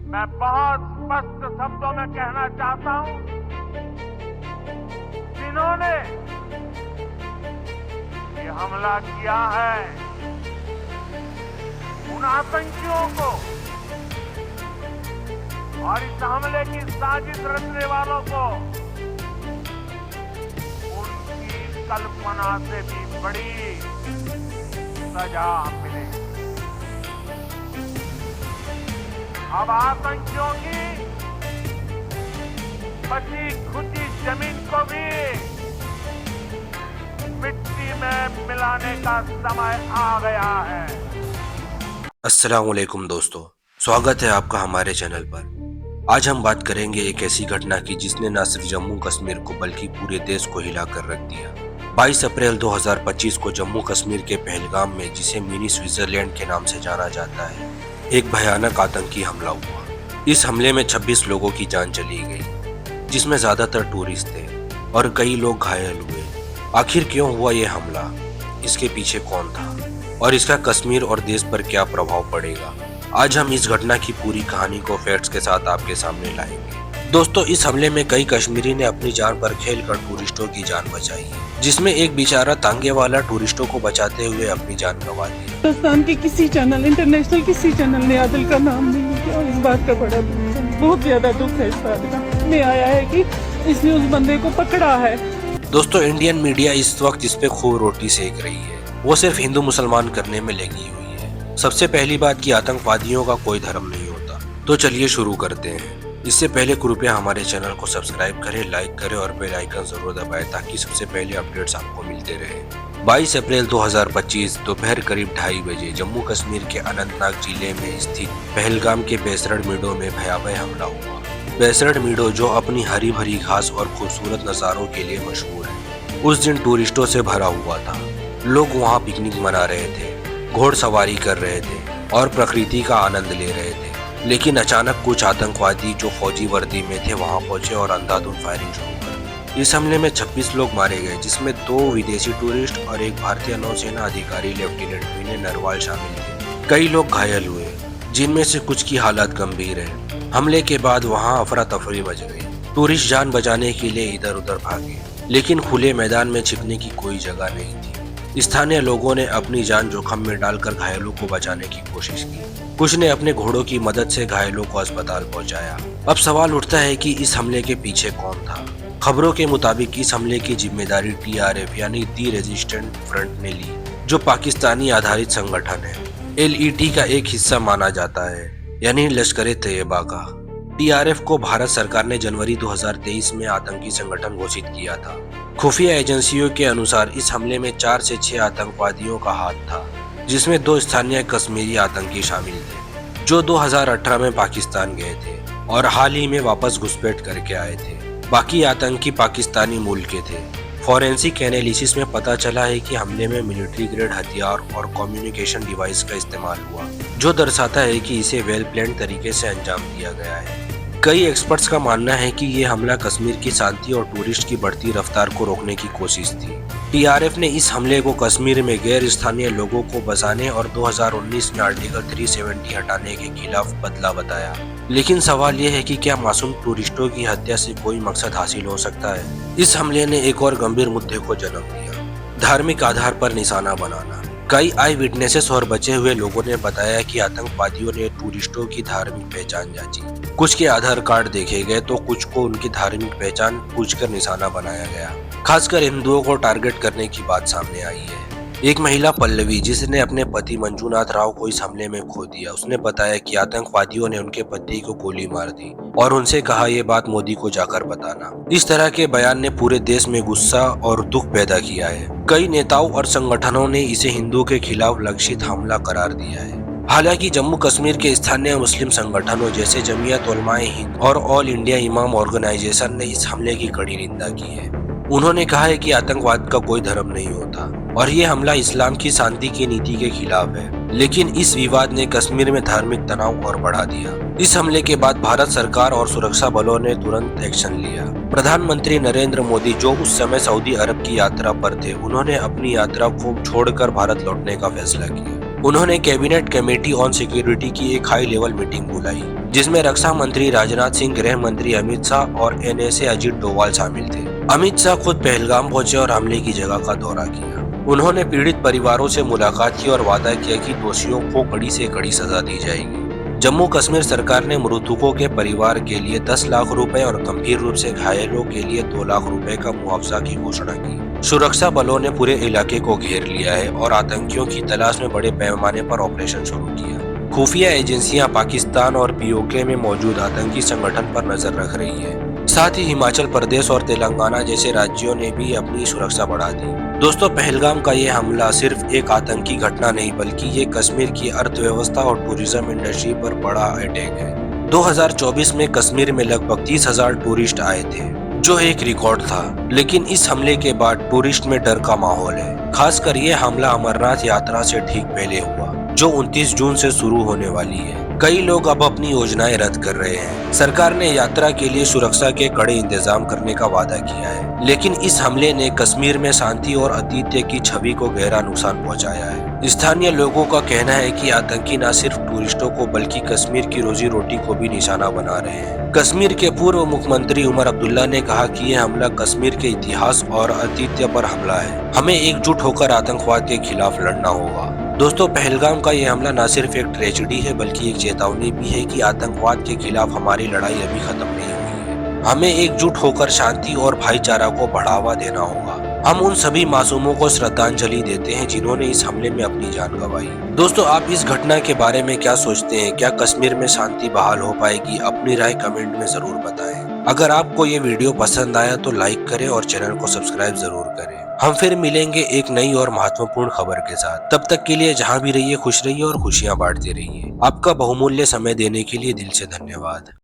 मैं बहुत स्पष्ट शब्दों में कहना चाहता हूं, जिन्होंने ये हमला किया है, उन आतंकियों को और इस हमले की साजिश रचने वालों को उनकी कल्पना से भी बड़ी सजा मिलेगी। अब आतंकियों की बची खुची जमीन को भी मिट्टी में मिलाने का समय आ गया है। अस्सलाम वालेकुम दोस्तों, स्वागत है आपका हमारे चैनल पर। आज हम बात करेंगे एक ऐसी घटना की जिसने न सिर्फ जम्मू कश्मीर को बल्कि पूरे देश को हिला कर रख दिया। 22 अप्रैल 2025 को जम्मू कश्मीर के पहलगाम में, जिसे मिनी स्विट्जरलैंड के नाम से जाना जाता है, एक भयानक आतंकी हमला हुआ। इस हमले में 26 लोगों की जान चली गई, जिसमें ज्यादातर टूरिस्ट थे और कई लोग घायल हुए। आखिर क्यों हुआ ये हमला, इसके पीछे कौन था और इसका कश्मीर और देश पर क्या प्रभाव पड़ेगा, आज हम इस घटना की पूरी कहानी को फैक्ट्स के साथ आपके सामने लाएंगे। दोस्तों, इस हमले में कई कश्मीरी ने अपनी जान पर खेलकर टूरिस्टों की जान बचाई है, जिसमें एक बेचारा तांगे वाला टूरिस्टों को बचाते हुए अपनी जान गंवा दी। पाकिस्तान के किसी चैनल, इंटरनेशनल किसी चैनल ने आदिल का नाम नहीं लिया। इस बात का बड़ा बहुत ज्यादा दुख है। इस बात का में आया है कि इसने उस बंदे को पकड़ा है। दोस्तों, इंडियन मीडिया इस वक्त इस पे खूब रोटी सेक रही है। वो सिर्फ हिंदू मुसलमान करने में लगी हुई है। सबसे पहली बात कि आतंकवादियों का कोई धर्म नहीं होता। तो चलिए शुरू करते हैं। इससे पहले कृपया हमारे चैनल को सब्सक्राइब करें, लाइक करें और बेल आइकन जरूर दबाएं ताकि सबसे पहले अपडेट्स आपको मिलते रहे। 22 अप्रैल 2025 दोपहर करीब 2:30 बजे जम्मू कश्मीर के अनंतनाग जिले में स्थित पहलगाम के बेसरड मीडो में भयावह हमला हुआ। बेसरड मीडो, जो अपनी हरी भरी घास और खूबसूरत नज़ारों के लिए मशहूर है, उस दिन टूरिस्टों से भरा हुआ था। लोग वहाँ पिकनिक मना रहे थे, घोड़सवारी कर रहे थे और प्रकृति का आनंद ले रहे थे। लेकिन अचानक कुछ आतंकवादी जो फौजी वर्दी में थे वहां पहुंचे और अंधाधुंध फायरिंग शुरू कर दी। इस हमले में 26 लोग मारे गए, जिसमें 2 विदेशी टूरिस्ट और एक भारतीय नौसेना अधिकारी लेफ्टिनेंट विनय नरवाल शामिल थे। कई लोग घायल हुए, जिनमें से कुछ की हालत गंभीर है। हमले के बाद वहां अफरा तफरी मच गई। टूरिस्ट जान बचाने के लिए इधर उधर भागे, लेकिन खुले मैदान में छिपने की कोई जगह नहीं थी। स्थानीय लोगों ने अपनी जान जोखिम में डालकर घायलों को बचाने की कोशिश की। कुछ ने अपने घोड़ों की मदद से घायलों को अस्पताल पहुंचाया। अब सवाल उठता है कि इस हमले के पीछे कौन था। खबरों के मुताबिक इस हमले की जिम्मेदारी TRF यानी दी रेजिस्टेंट फ्रंट ने ली, जो पाकिस्तानी आधारित संगठन है। LET का एक हिस्सा माना जाता है, यानी लश्कर तैयबा का। TRF को भारत सरकार ने जनवरी 2023 में आतंकी संगठन घोषित किया था। खुफिया एजेंसियों के अनुसार इस हमले में 4 से 6 आतंकवादियों का हाथ था, जिसमें 2 स्थानीय कश्मीरी आतंकी शामिल थे, जो 2018 में पाकिस्तान गए थे और हाल ही में वापस घुसपैठ करके आए थे। बाकी आतंकी पाकिस्तानी मूल के थे। फॉरेंसिक एनालिसिस में पता चला है कि हमले में मिलिट्री ग्रेड हथियार और कम्युनिकेशन डिवाइस का इस्तेमाल हुआ, जो दर्शाता है कि इसे वेल प्लान तरीके से अंजाम दिया गया है। कई एक्सपर्ट्स का मानना है कि ये हमला कश्मीर की शांति और टूरिस्ट की बढ़ती रफ्तार को रोकने की कोशिश थी। TRF ने इस हमले को कश्मीर में गैर स्थानीय लोगों को बसाने और 2019 में आर्टिकल 370 हटाने के खिलाफ बदला बताया। लेकिन सवाल ये है कि क्या मासूम टूरिस्टों की हत्या से कोई मकसद हासिल हो सकता है। इस हमले ने एक और गंभीर मुद्दे को जन्म दिया, धार्मिक आधार पर निशाना बनाना। कई आई विटनेसेस और बचे हुए लोगों ने बताया कि आतंकवादियों ने टूरिस्टों की धार्मिक पहचान जांची। कुछ के आधार कार्ड देखे गए तो कुछ को उनकी धार्मिक पहचान पूछकर निशाना बनाया गया। खासकर हिंदुओं को टारगेट करने की बात सामने आई है। एक महिला पल्लवी, जिसने अपने पति मंजूनाथ राव को इस हमले में खो दिया, उसने बताया कि आतंकवादियों ने उनके पति को गोली मार दी और उनसे कहा ये बात मोदी को जाकर बताना। इस तरह के बयान ने पूरे देश में गुस्सा और दुख पैदा किया है। कई नेताओं और संगठनों ने इसे हिंदुओं के खिलाफ लक्षित हमला करार दिया है। हालांकि जम्मू कश्मीर के स्थानीय मुस्लिम संगठनों जैसे जमीयत उलमाए हिंद और ऑल इंडिया इमाम ऑर्गेनाइजेशन ने इस हमले की कड़ी निंदा की है। उन्होंने कहा है कि आतंकवाद का कोई धर्म नहीं होता और ये हमला इस्लाम की शांति की नीति के खिलाफ है। लेकिन इस विवाद ने कश्मीर में धार्मिक तनाव और बढ़ा दिया। इस हमले के बाद भारत सरकार और सुरक्षा बलों ने तुरंत एक्शन लिया। प्रधानमंत्री नरेंद्र मोदी, जो उस समय सऊदी अरब की यात्रा पर थे, उन्होंने अपनी यात्रा को छोड़कर भारत लौटने का फैसला किया। उन्होंने कैबिनेट कमेटी ऑन सिक्योरिटी की एक हाई लेवल मीटिंग बुलाई, जिसमें रक्षा मंत्री राजनाथ सिंह, गृह मंत्री अमित शाह और एनएसए अजीत डोवाल शामिल थे। अमित शाह खुद पहलगाम पहुंचे और हमले की जगह का दौरा किया। उन्होंने पीड़ित परिवारों से मुलाकात की और वादा किया कि दोषियों को कड़ी से कड़ी सजा दी जाएगी। जम्मू कश्मीर सरकार ने मृतकों के परिवार के लिए 10 लाख रुपए और गंभीर रूप से घायलों के लिए 2 लाख रुपए का मुआवजा की घोषणा की। सुरक्षा बलों ने पूरे इलाके को घेर लिया है और आतंकियों की तलाश में बड़े पैमाने पर ऑपरेशन शुरू किया। खुफिया एजेंसियां पाकिस्तान और पीओके में मौजूद आतंकी संगठन पर नजर रख रही है। साथ ही हिमाचल प्रदेश और तेलंगाना जैसे राज्यों ने भी अपनी सुरक्षा बढ़ा दी। दोस्तों, पहलगाम का ये हमला सिर्फ एक आतंकी घटना नहीं, बल्कि ये कश्मीर की अर्थव्यवस्था और टूरिज्म इंडस्ट्री पर बड़ा अटैक है। 2024 में कश्मीर में लगभग 30,000 टूरिस्ट आए थे, जो एक रिकॉर्ड था। लेकिन इस हमले के बाद टूरिस्ट में डर का माहौल है। खासकर ये हमला अमरनाथ यात्रा से ठीक पहले हुआ, जो 29 जून से शुरू होने वाली है। कई लोग अब अपनी योजनाएं रद्द कर रहे हैं। सरकार ने यात्रा के लिए सुरक्षा के कड़े इंतजाम करने का वादा किया है, लेकिन इस हमले ने कश्मीर में शांति और आतिथ्य की छवि को गहरा नुकसान पहुंचाया है। स्थानीय लोगों का कहना है कि आतंकी न सिर्फ टूरिस्टों को बल्कि कश्मीर की रोजी रोटी को भी निशाना बना रहे हैं। कश्मीर के पूर्व मुख्यमंत्री उमर अब्दुल्ला ने कहा कि यह हमला कश्मीर के इतिहास और आतिथ्य पर हमला है। हमें एकजुट होकर आतंकवाद के खिलाफ लड़ना होगा। दोस्तों, पहलगाम का यह हमला न सिर्फ एक ट्रेजेडी है, बल्कि एक चेतावनी भी है कि आतंकवाद के खिलाफ हमारी लड़ाई अभी खत्म नहीं हुई है। हमें एकजुट होकर शांति और भाईचारा को बढ़ावा देना होगा। हम उन सभी मासूमों को श्रद्धांजलि देते हैं जिन्होंने इस हमले में अपनी जान गंवाई। दोस्तों, आप इस घटना के बारे में क्या सोचते हैं? क्या कश्मीर में शांति बहाल हो पाएगी? अपनी राय कमेंट में जरूर बताएं। अगर आपको ये वीडियो पसंद आया तो लाइक करें और चैनल को सब्सक्राइब जरूर करें। हम फिर मिलेंगे एक नई और महत्वपूर्ण खबर के साथ। तब तक के लिए जहाँ भी रहिए खुश रहिए और खुशियाँ बांटते रहिए। आपका बहुमूल्य समय देने के लिए दिल से धन्यवाद।